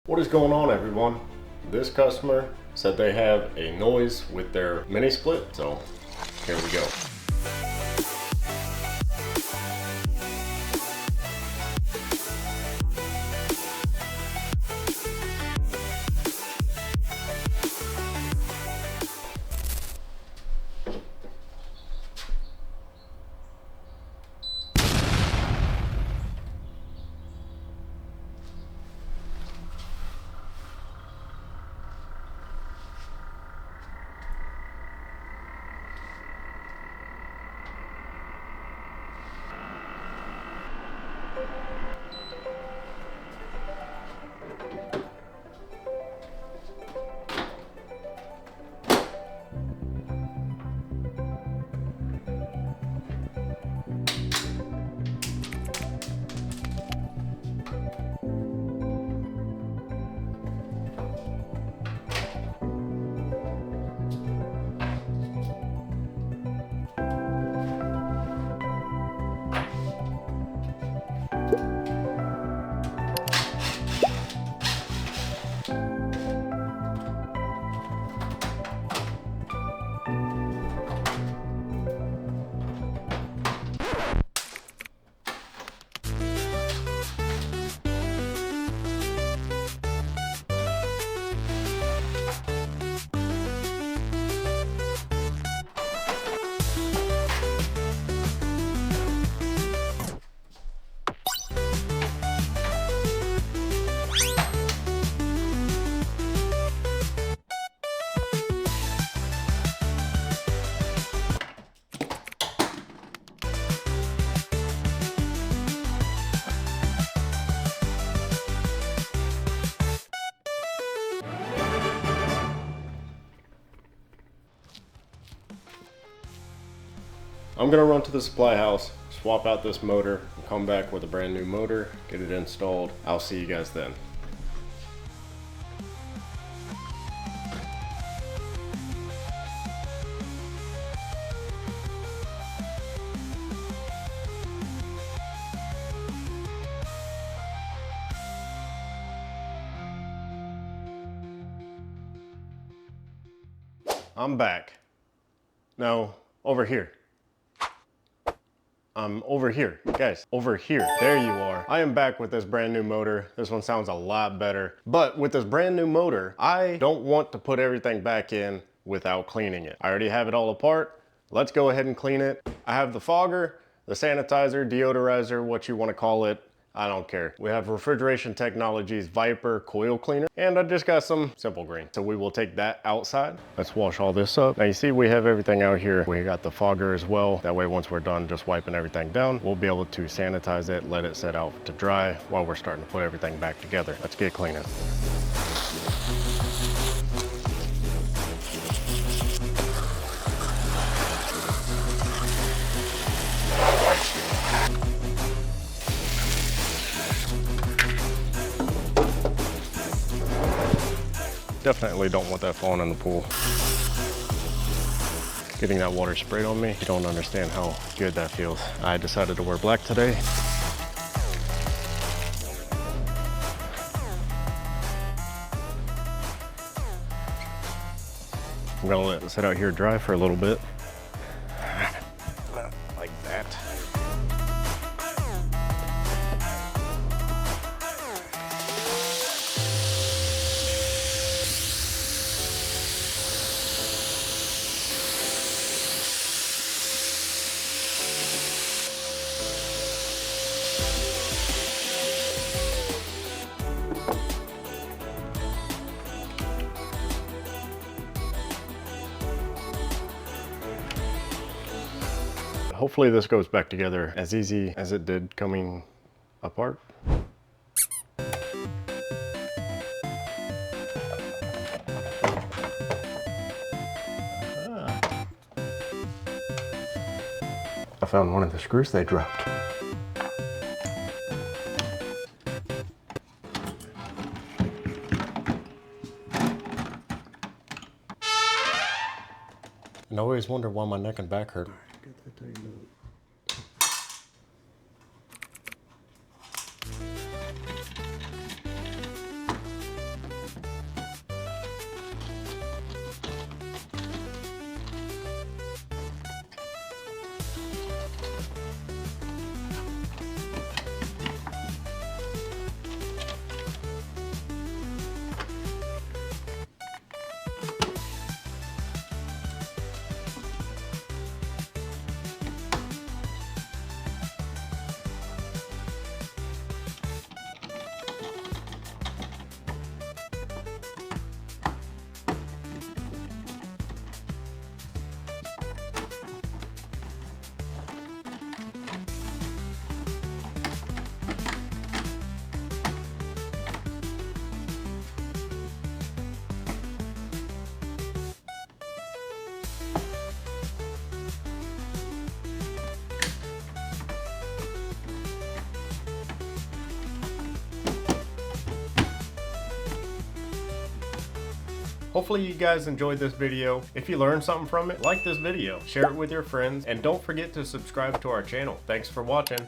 What is going on, everyone? This customer said they have a noise with their mini split, so here we go. I'm gonna run to the supply house, swap out this motor, and come back with a brand new motor, get it installed. I'll see you guys then. I'm back. No, over here. I'm over here, guys, over here. There you are. I am back with this brand new motor. This one sounds a lot better. But with this brand new motor, I don't want to put everything back in without cleaning it. I already have it all apart. Let's go ahead and clean it. I have the fogger, the sanitizer, deodorizer, what you want to call it. I don't care. We have Refrigeration Technologies Viper coil cleaner, and I just got some Simple Green. So we will take that outside. Let's wash all this up. Now you see we have everything out here. We got the fogger as well. That way once we're done just wiping everything down, we'll be able to sanitize it, let it set out to dry while we're starting to put everything back together. Let's get cleaning. Definitely don't want that falling in the pool. Getting that water sprayed on me, you don't understand how good that feels. I decided to wear black today. I'm gonna let it sit out here dry for a little bit. Like that. Hopefully this goes back together as easy as it did coming apart. I found one of the screws they dropped. And I always wonder why my neck and back hurt. Hopefully you guys enjoyed this video. If you learned something from it, like this video, share it with your friends, and don't forget to subscribe to our channel. Thanks for watching.